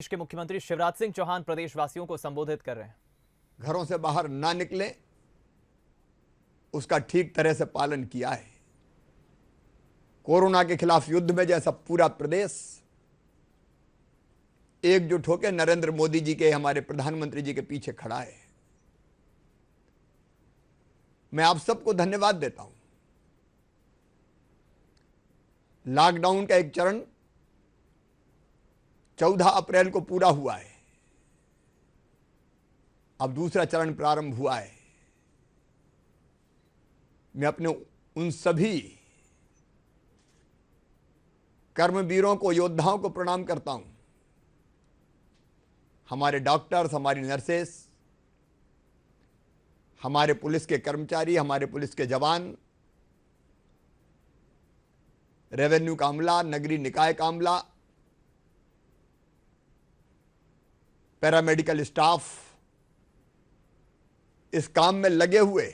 प्रदेश के मुख्यमंत्री शिवराज सिंह चौहान प्रदेशवासियों को संबोधित कर रहे हैं। घरों से बाहर ना निकलें, उसका ठीक तरह से पालन किया है। कोरोना के खिलाफ युद्ध में जैसा पूरा प्रदेश एकजुट होकर नरेंद्र मोदी जी के, हमारे प्रधानमंत्री जी के पीछे खड़ा है। मैं आप सबको धन्यवाद देता हूं। लॉकडाउन का एक चरण 14 अप्रैल को पूरा हुआ है। अब दूसरा चरण प्रारंभ हुआ है। मैं अपने उन सभी कर्मवीरों को, योद्धाओं को प्रणाम करता हूं। हमारे डॉक्टर्स, हमारी नर्सेस, हमारे पुलिस के कर्मचारी, हमारे पुलिस के जवान, रेवेन्यू का अमला, नगरीय निकाय का अमला, पैरामेडिकल स्टाफ, इस काम में लगे हुए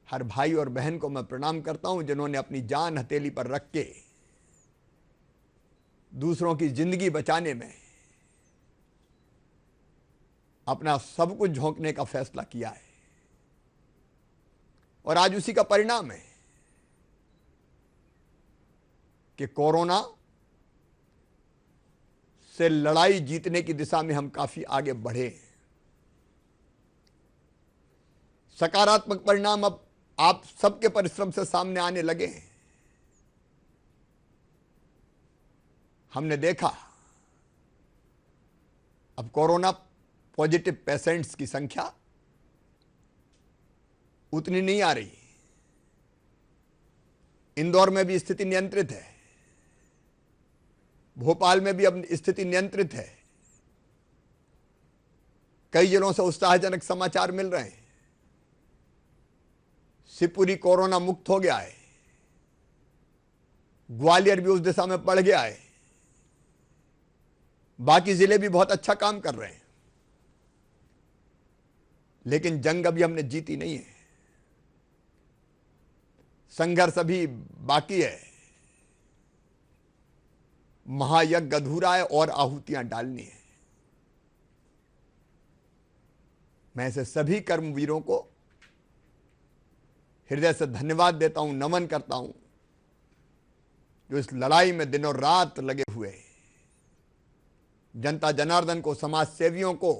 हर भाई और बहन को मैं प्रणाम करता हूं, जिन्होंने अपनी जान हथेली पर रख के दूसरों की जिंदगी बचाने में अपना सब कुछ झोंकने का फैसला किया है। और आज उसी का परिणाम है कि कोरोना से लड़ाई जीतने की दिशा में हम काफी आगे बढ़े हैं। सकारात्मक परिणाम अब आप सबके परिश्रम से सामने आने लगे हैं। हमने देखा अब कोरोना पॉजिटिव पेशेंट्स की संख्या उतनी नहीं आ रही। इंदौर में भी स्थिति नियंत्रित है, भोपाल में भी अब स्थिति नियंत्रित है। कई जिलों से उत्साहजनक समाचार मिल रहे हैं। शिवपुरी कोरोना मुक्त हो गया है, ग्वालियर भी उस दिशा में बढ़ गया है। बाकी जिले भी बहुत अच्छा काम कर रहे हैं, लेकिन जंग अभी हमने जीती नहीं है। संघर्ष अभी बाकी है। महायज्ञ अधूरा है और आहुतियां डालनी है। मैं ऐसे सभी कर्मवीरों को हृदय से धन्यवाद देता हूं, नमन करता हूं, जो इस लड़ाई में दिनों रात लगे हुए हैं। जनता जनार्दन को, समाज सेवियों को,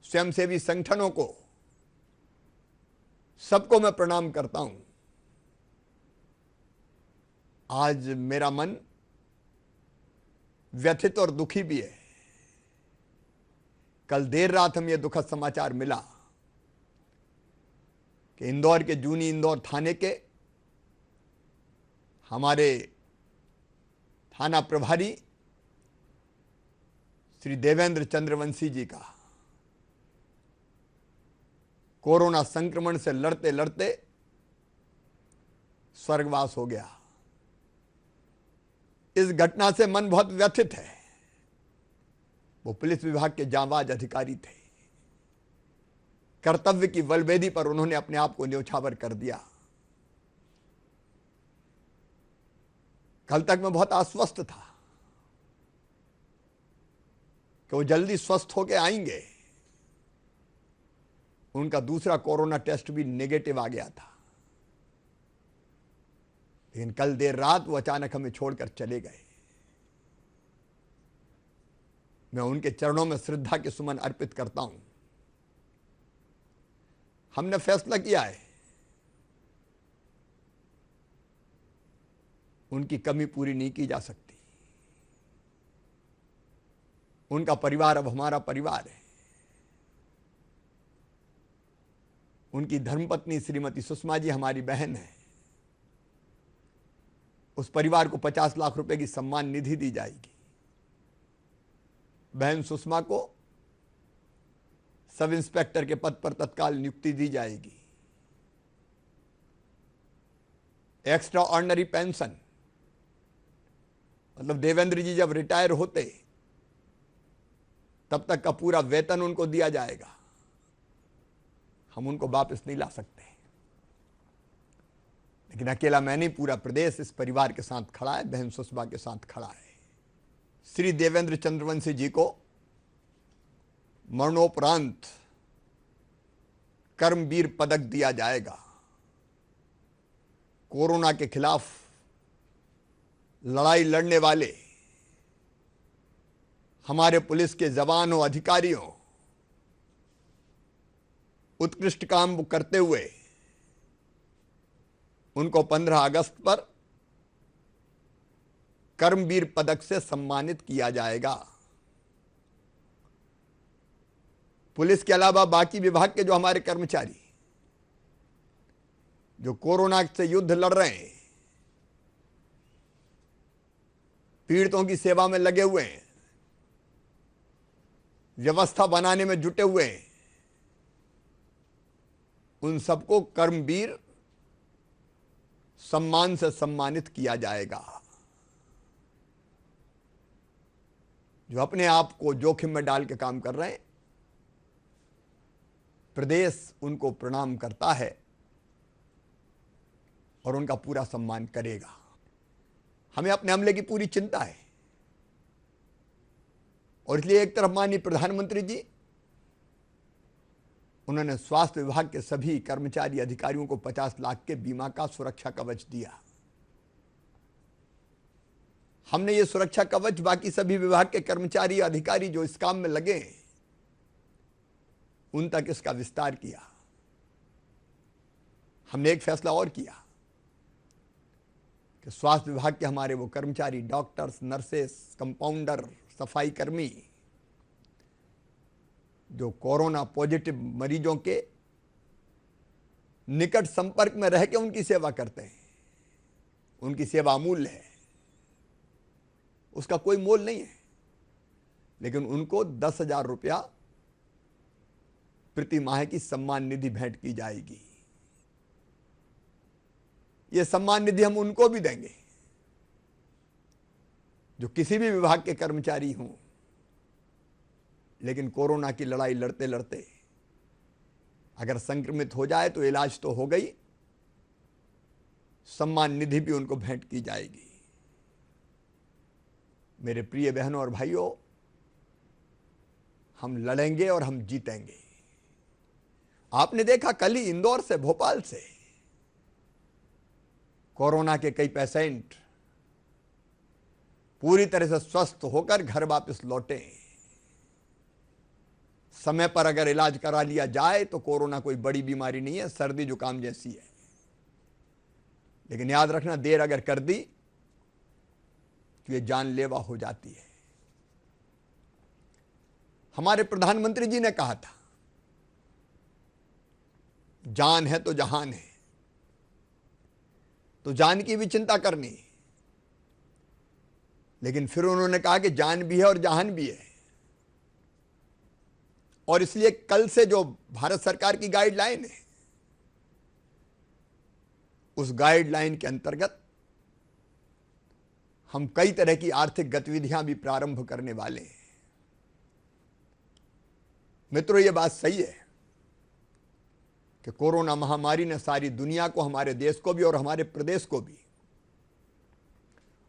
स्वयंसेवी संगठनों को, सबको मैं प्रणाम करता हूं। आज मेरा मन व्यथित और दुखी भी है। कल देर रात हमें यह दुखद समाचार मिला कि इंदौर के जूनी इंदौर थाने के हमारे थाना प्रभारी श्री देवेंद्र चंद्रवंशी जी का कोरोना संक्रमण से लड़ते लड़ते स्वर्गवास हो गया। इस घटना से मन बहुत व्यथित है। वो पुलिस विभाग के जांबाज अधिकारी थे। कर्तव्य की बलवेदी पर उन्होंने अपने आप को न्यौछावर कर दिया। कल तक मैं बहुत आश्वस्त था कि वो जल्दी स्वस्थ होकर आएंगे। उनका दूसरा कोरोना टेस्ट भी नेगेटिव आ गया था, लेकिन कल देर रात वो अचानक हमें छोड़कर चले गए। मैं उनके चरणों में श्रद्धा के सुमन अर्पित करता हूं। हमने फैसला किया है, उनकी कमी पूरी नहीं की जा सकती। उनका परिवार अब हमारा परिवार है। उनकी धर्मपत्नी श्रीमती सुषमा जी हमारी बहन है। उस परिवार को 50 लाख रुपए की सम्मान निधि दी जाएगी। बहन सुषमा को सब इंस्पेक्टर के पद पर तत्काल नियुक्ति दी जाएगी। एक्स्ट्रा ऑर्डिनरी पेंशन, मतलब देवेंद्र जी जब रिटायर होते तब तक का पूरा वेतन उनको दिया जाएगा। हम उनको वापस नहीं ला सकते, लेकिन अकेला मैं नहीं, पूरा प्रदेश इस परिवार के साथ खड़ा है, बहन सुषमा के साथ खड़ा है। श्री देवेंद्र चंद्रवंशी जी को मरणोपरांत कर्मवीर पदक दिया जाएगा। कोरोना के खिलाफ लड़ाई लड़ने वाले हमारे पुलिस के जवानों, अधिकारियों उत्कृष्ट काम करते हुए उनको 15 अगस्त पर कर्मवीर पदक से सम्मानित किया जाएगा। पुलिस के अलावा बाकी विभाग के जो हमारे कर्मचारी जो कोरोना से युद्ध लड़ रहे हैं, पीड़ितों की सेवा में लगे हुए हैं, व्यवस्था बनाने में जुटे हुए हैं, उन सबको कर्मवीर सम्मान से सम्मानित किया जाएगा। जो अपने आप को जोखिम में डाल के काम कर रहे हैं, प्रदेश उनको प्रणाम करता है और उनका पूरा सम्मान करेगा। हमें अपने अमले की पूरी चिंता है और इसलिए एक तरफ माननीय प्रधानमंत्री जी उन्होंने स्वास्थ्य विभाग के सभी कर्मचारी अधिकारियों को 50 लाख के बीमा का सुरक्षा कवच दिया। हमने ये सुरक्षा कवच बाकी सभी विभाग के कर्मचारी अधिकारी जो इस काम में लगे हैं उन तक इसका विस्तार किया। हमने एक फैसला और किया कि स्वास्थ्य विभाग के हमारे वो कर्मचारी, डॉक्टर्स, नर्सेस, कंपाउंडर, सफाई कर्मी जो कोरोना पॉजिटिव मरीजों के निकट संपर्क में रह के उनकी सेवा करते हैं, उनकी सेवा अमूल्य है, उसका कोई मोल नहीं है, लेकिन उनको 10,000 रुपया प्रति माह की सम्मान निधि भेंट की जाएगी। यह सम्मान निधि हम उनको भी देंगे जो किसी भी विभाग के कर्मचारी हों, लेकिन कोरोना की लड़ाई लड़ते लड़ते अगर संक्रमित हो जाए तो इलाज तो हो गई, सम्मान निधि भी उनको भेंट की जाएगी। मेरे प्रिय बहनों और भाइयों, हम लड़ेंगे और हम जीतेंगे। आपने देखा कल ही इंदौर से, भोपाल से कोरोना के कई पेशेंट पूरी तरह से स्वस्थ होकर घर वापस लौटे। समय पर अगर इलाज करा लिया जाए तो कोरोना कोई बड़ी बीमारी नहीं है, सर्दी जुकाम जैसी है। लेकिन याद रखना, देर अगर कर दी तो ये जानलेवा हो जाती है। हमारे प्रधानमंत्री जी ने कहा था, जान है तो जहान है, तो जान की भी चिंता करनी। लेकिन फिर उन्होंने कहा कि जान भी है और जहान भी है, और इसलिए कल से जो भारत सरकार की गाइडलाइन है, उस गाइडलाइन के अंतर्गत हम कई तरह की आर्थिक गतिविधियां भी प्रारंभ करने वाले हैं। मित्रों, यह बात सही है कि कोरोना महामारी ने सारी दुनिया को, हमारे देश को भी और हमारे प्रदेश को भी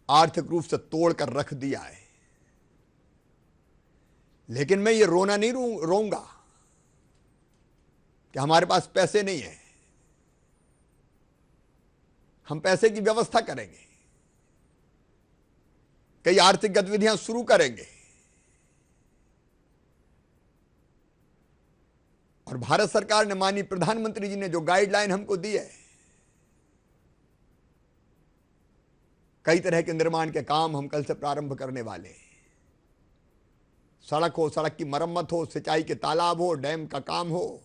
आर्थिक रूप से तोड़कर रख दिया है। लेकिन मैं ये रोना नहीं रोऊंगा कि हमारे पास पैसे नहीं है। हम पैसे की व्यवस्था करेंगे, कई आर्थिक गतिविधियां शुरू करेंगे, और भारत सरकार ने, माननीय प्रधानमंत्री जी ने जो गाइडलाइन हमको दी है, कई तरह के निर्माण के काम हम कल से प्रारंभ करने वाले हैं। सड़क हो, सड़क की मरम्मत हो, सिंचाई के तालाब हो, डैम का काम हो,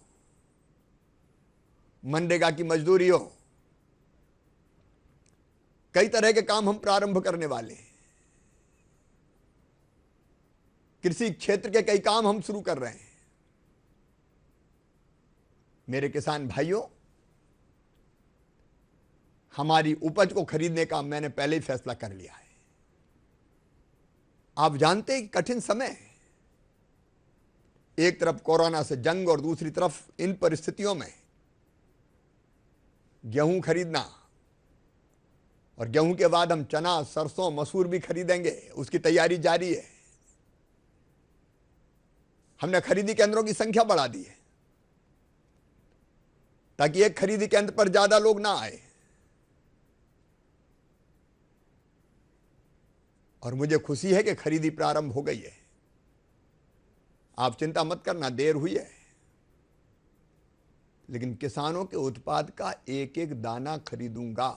मनरेगा की मजदूरी हो, कई तरह के काम हम प्रारंभ करने वाले हैं। कृषि क्षेत्र के कई काम हम शुरू कर रहे हैं। मेरे किसान भाइयों, हमारी उपज को खरीदने का मैंने पहले ही फैसला कर लिया है। आप जानते हैं कि कठिन समय है, एक तरफ कोरोना से जंग और दूसरी तरफ इन परिस्थितियों में गेहूं खरीदना और गेहूं के बाद हम चना, सरसों, मसूर भी खरीदेंगे, उसकी तैयारी जारी है। हमने खरीदी केंद्रों की संख्या बढ़ा दी है ताकि एक खरीदी केंद्र पर ज्यादा लोग ना आए। और मुझे खुशी है कि खरीदी प्रारंभ हो गई है। आप चिंता मत करना, देर हुई है, लेकिन किसानों के उत्पाद का एक एक दाना खरीदूंगा।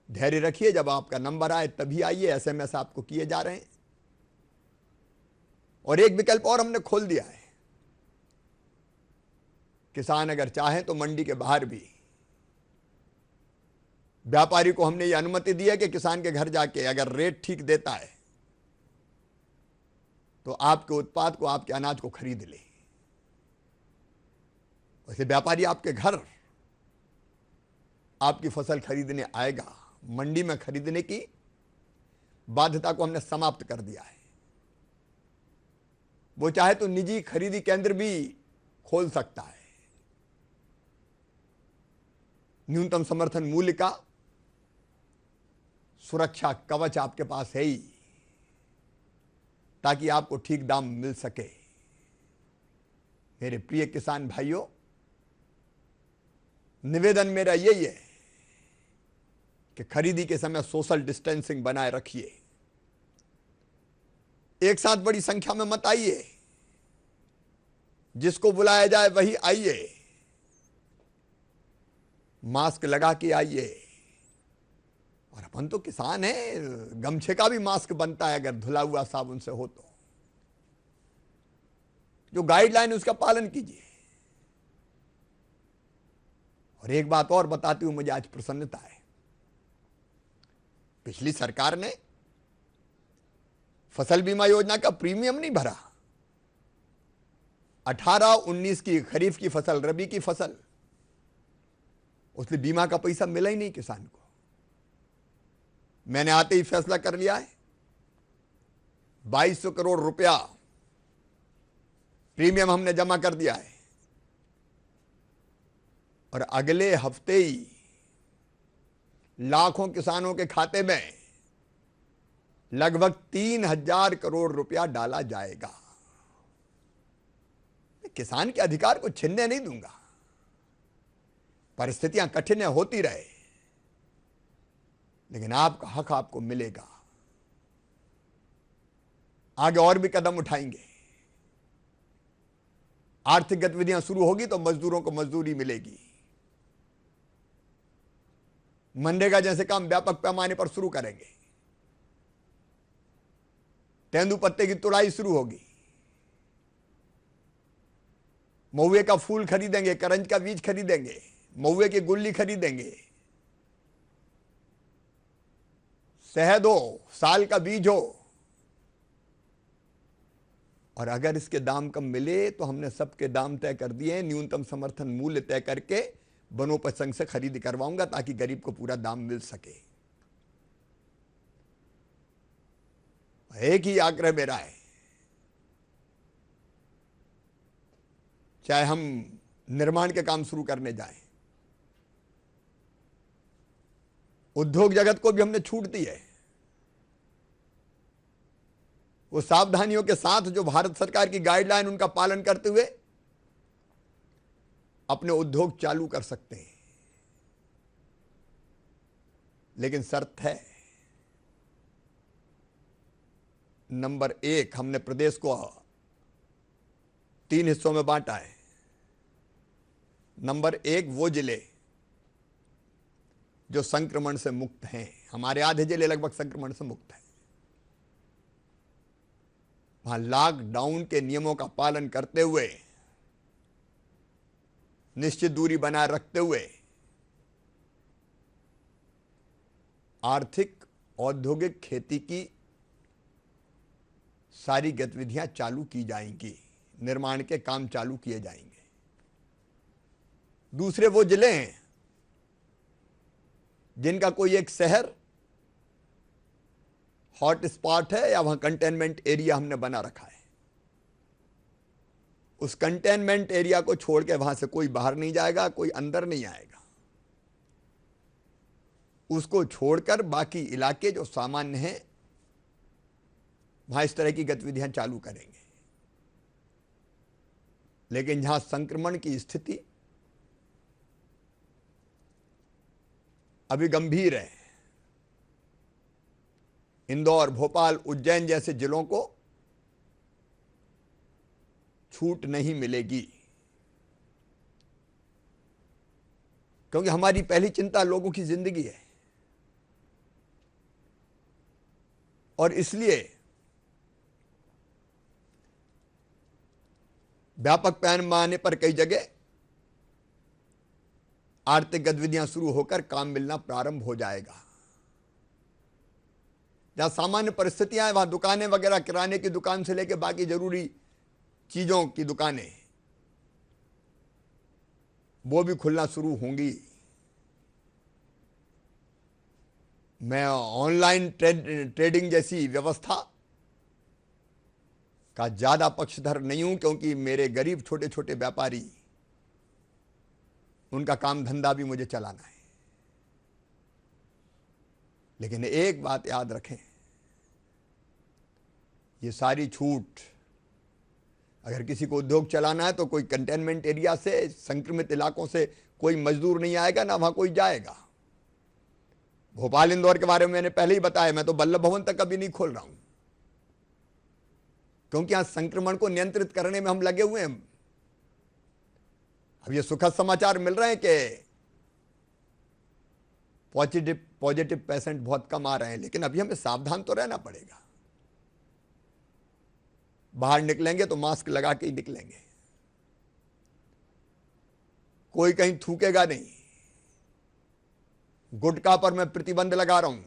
धैर्य रखिए, जब आपका नंबर आए तभी आइए। एसएमएस आपको किए जा रहे हैं। और एक विकल्प और हमने खोल दिया है, किसान अगर चाहे तो मंडी के बाहर भी व्यापारी को हमने ये अनुमति दी है कि किसान के घर जाके अगर रेट ठीक देता है तो आपके उत्पाद को, आपके अनाज को खरीद ले। वैसे व्यापारी आपके घर आपकी फसल खरीदने आएगा। मंडी में खरीदने की बाध्यता को हमने समाप्त कर दिया है। वो चाहे तो निजी खरीदी केंद्र भी खोल सकता है। न्यूनतम समर्थन मूल्य का सुरक्षा कवच आपके पास है ही, ताकि आपको ठीक दाम मिल सके। मेरे प्रिय किसान भाइयों, निवेदन मेरा यही है कि खरीदी के समय सोशल डिस्टेंसिंग बनाए रखिए। एक साथ बड़ी संख्या में मत आइए, जिसको बुलाया जाए वही आइए। मास्क लगा के आइए। और अपन तो किसान हैं, गमछे का भी मास्क बनता है अगर धुला हुआ साबुन से हो तो। जो गाइडलाइन उसका पालन कीजिए। और एक बात और बताते हुए मुझे आज प्रसन्नता है, पिछली सरकार ने फसल बीमा योजना का प्रीमियम नहीं भरा। 18-19 की खरीफ की फसल, रबी की फसल, उसने बीमा का पैसा मिला ही नहीं किसान को। मैंने आते ही फैसला कर लिया है, 2200 करोड़ रुपया प्रीमियम हमने जमा कर दिया है। और अगले हफ्ते ही लाखों किसानों के खाते में लगभग 3000 करोड़ रुपया डाला जाएगा। मैं किसान के अधिकार को छीनने नहीं दूंगा। परिस्थितियां कठिन होती रहे, लेकिन आपका हक आपको मिलेगा। आगे और भी कदम उठाएंगे। आर्थिक गतिविधियां शुरू होगी तो मजदूरों को मजदूरी मिलेगी। मनरेगा जैसे काम व्यापक पैमाने पर शुरू करेंगे। तेंदुपत्ते की तुड़ाई शुरू होगी। महुए का फूल खरीदेंगे, करंज का बीज खरीदेंगे, महुए की गुल्ली खरीदेंगे, शहद हो, साल का बीज हो। और अगर इसके दाम कम मिले तो हमने सबके दाम तय कर दिए हैं। न्यूनतम समर्थन मूल्य तय करके वनोपज संघ से खरीदी करवाऊंगा ताकि गरीब को पूरा दाम मिल सके। एक ही आग्रह मेरा है, चाहे हम निर्माण के काम शुरू करने जाएं, उद्योग जगत को भी हमने छूट दी है। वो सावधानियों के साथ जो भारत सरकार की गाइडलाइन उनका पालन करते हुए अपने उद्योग चालू कर सकते हैं। लेकिन शर्त है, नंबर 1, हमने प्रदेश को 3 हिस्सों में बांटा है। नंबर 1 वो जिले जो संक्रमण से मुक्त हैं। हमारे आधे जिले लगभग संक्रमण से मुक्त हैं। वहां लॉकडाउन के नियमों का पालन करते हुए, निश्चित दूरी बनाए रखते हुए आर्थिक, औद्योगिक, खेती की सारी गतिविधियां चालू की जाएंगी। निर्माण के काम चालू किए जाएंगे। दूसरे वो जिले हैं जिनका कोई एक शहर हॉट स्पॉट है या वहां कंटेनमेंट एरिया हमने बना रखा है। उस कंटेनमेंट एरिया को छोड़ के वहां से कोई बाहर नहीं जाएगा, कोई अंदर नहीं आएगा। उसको छोड़कर बाकी इलाके जो सामान्य हैं वहां इस तरह की गतिविधियां चालू करेंगे। लेकिन जहां संक्रमण की स्थिति अभी गंभीर है, इंदौर, भोपाल, उज्जैन जैसे जिलों को छूट नहीं मिलेगी, क्योंकि हमारी पहली चिंता लोगों की जिंदगी है। और इसलिए व्यापक पैमाने पर कई जगह आर्थिक गतिविधियां शुरू होकर काम मिलना प्रारंभ हो जाएगा। जहां सामान्य परिस्थितियां हैं वहां दुकानें वगैरह, किराने की दुकान से लेकर बाकी जरूरी चीजों की दुकानें, वो भी खुलना शुरू होंगी। मैं ऑनलाइन ट्रेडिंग जैसी व्यवस्था का ज्यादा पक्षधर नहीं हूं, क्योंकि मेरे गरीब छोटे छोटे व्यापारी, उनका काम धंधा भी मुझे चलाना है। लेकिन एक बात याद रखें, ये सारी छूट अगर किसी को उद्योग चलाना है तो कोई कंटेनमेंट एरिया से, संक्रमित इलाकों से कोई मजदूर नहीं आएगा, ना वहां कोई जाएगा। भोपाल इंदौर के बारे में मैंने पहले ही बताया, मैं तो बल्लभ भवन तक अभी नहीं खोल रहा हूं, क्योंकि यहां संक्रमण को नियंत्रित करने में हम लगे हुए हैं। अब ये सुखद समाचार मिल रहे हैं कि पॉजिटिव पेशेंट बहुत कम आ रहे हैं, लेकिन अभी हमें सावधान तो रहना पड़ेगा। बाहर निकलेंगे तो मास्क लगा के ही निकलेंगे, कोई कहीं थूकेगा नहीं। गुटखा पर मैं प्रतिबंध लगा रहा हूं,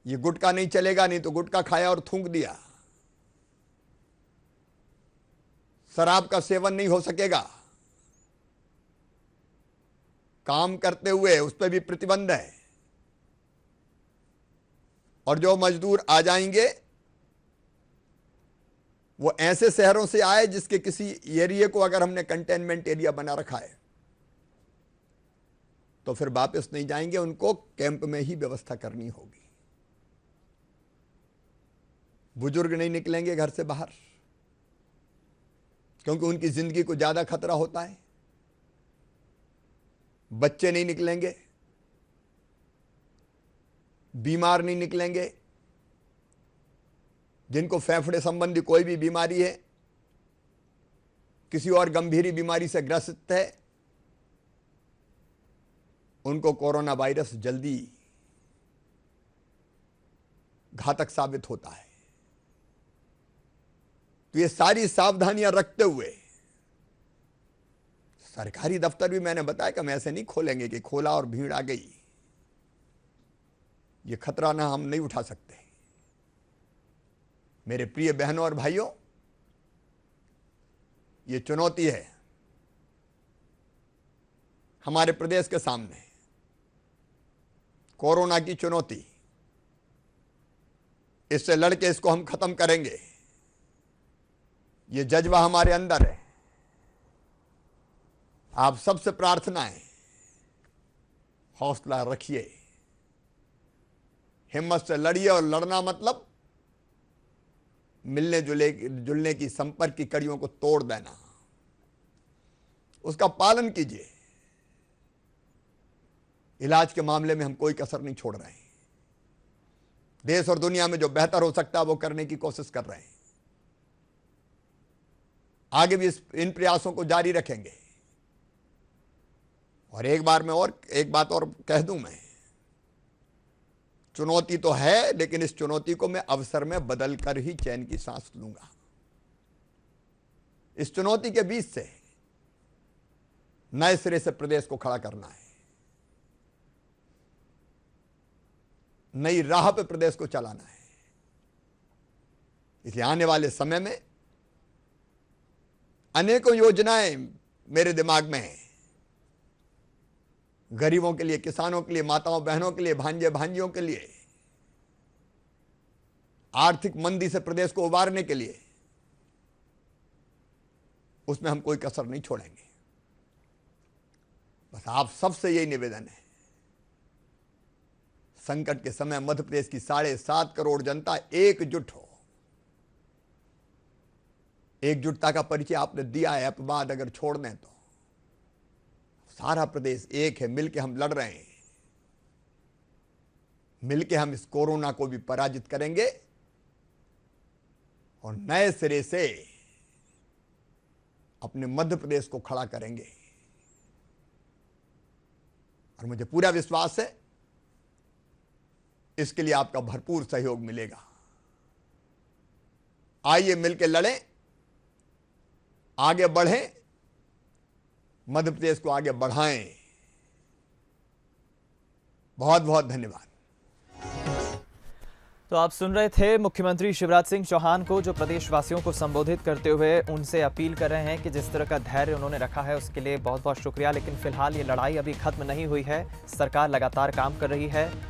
ये गुटखा नहीं चलेगा, नहीं तो गुटखा खाया और थूक दिया। शराब का सेवन नहीं हो सकेगा, काम करते हुए उस पर भी प्रतिबंध है। और जो मजदूर आ जाएंगे वो ऐसे शहरों से आए जिसके किसी एरिया को अगर हमने कंटेनमेंट एरिया बना रखा है तो फिर वापस नहीं जाएंगे, उनको कैंप में ही व्यवस्था करनी होगी। बुजुर्ग नहीं निकलेंगे घर से बाहर, क्योंकि उनकी जिंदगी को ज्यादा खतरा होता है। बच्चे नहीं निकलेंगे, बीमार नहीं निकलेंगे, जिनको फेफड़े संबंधी कोई भी बीमारी है, किसी और गंभीर बीमारी से ग्रसित है, उनको कोरोना वायरस जल्दी घातक साबित होता है। तो ये सारी सावधानियां रखते हुए सरकारी दफ्तर भी मैंने बताया कि हम ऐसे नहीं खोलेंगे कि खोला और भीड़ आ गई। ये खतरा ना हम नहीं उठा सकते। मेरे प्रिय बहनों और भाइयों, ये चुनौती है हमारे प्रदेश के सामने, कोरोना की चुनौती। इससे लड़के इसको हम खत्म करेंगे, ये जज्बा हमारे अंदर है। आप सबसे प्रार्थना है, हौसला रखिए, हिम्मत से लड़िए। और लड़ना मतलब मिलने जुलने की संपर्क की कड़ियों को तोड़ देना, उसका पालन कीजिए। इलाज के मामले में हम कोई कसर नहीं छोड़ रहे हैं। देश और दुनिया में जो बेहतर हो सकता है वो करने की कोशिश कर रहे हैं। आगे भी इन प्रयासों को जारी रखेंगे। और एक बात और कह दूं, मैं चुनौती तो है, लेकिन इस चुनौती को मैं अवसर में बदलकर ही चैन की सांस लूंगा। इस चुनौती के बीच से नए सिरे से प्रदेश को खड़ा करना है, नई राह पे प्रदेश को चलाना है। इसलिए आने वाले समय में अनेकों योजनाएं मेरे दिमाग में हैं, गरीबों के लिए, किसानों के लिए, माताओं बहनों के लिए, भांजे भांजियों के लिए, आर्थिक मंदी से प्रदेश को उबारने के लिए। उसमें हम कोई कसर नहीं छोड़ेंगे। बस आप सबसे यही निवेदन है, संकट के समय मध्य प्रदेश की 7.5 करोड़ जनता एकजुट हो। एकजुटता का परिचय आपने दिया है, अपवाद अगर छोड़ दें तो सारा प्रदेश एक है, मिलके हम लड़ रहे हैं। मिलके हम इस कोरोना को भी पराजित करेंगे और नए सिरे से अपने मध्य प्रदेश को खड़ा करेंगे। और मुझे पूरा विश्वास है इसके लिए आपका भरपूर सहयोग मिलेगा। आइए मिलकर लड़ें, आगे बढ़ें, मध्य प्रदेश को आगे बढ़ाएं। बहुत बहुत धन्यवाद। तो आप सुन रहे थे मुख्यमंत्री शिवराज सिंह चौहान को, जो प्रदेशवासियों को संबोधित करते हुए उनसे अपील कर रहे हैं कि जिस तरह का धैर्य उन्होंने रखा है उसके लिए बहुत बहुत शुक्रिया। लेकिन फिलहाल ये लड़ाई अभी खत्म नहीं हुई है, सरकार लगातार काम कर रही है।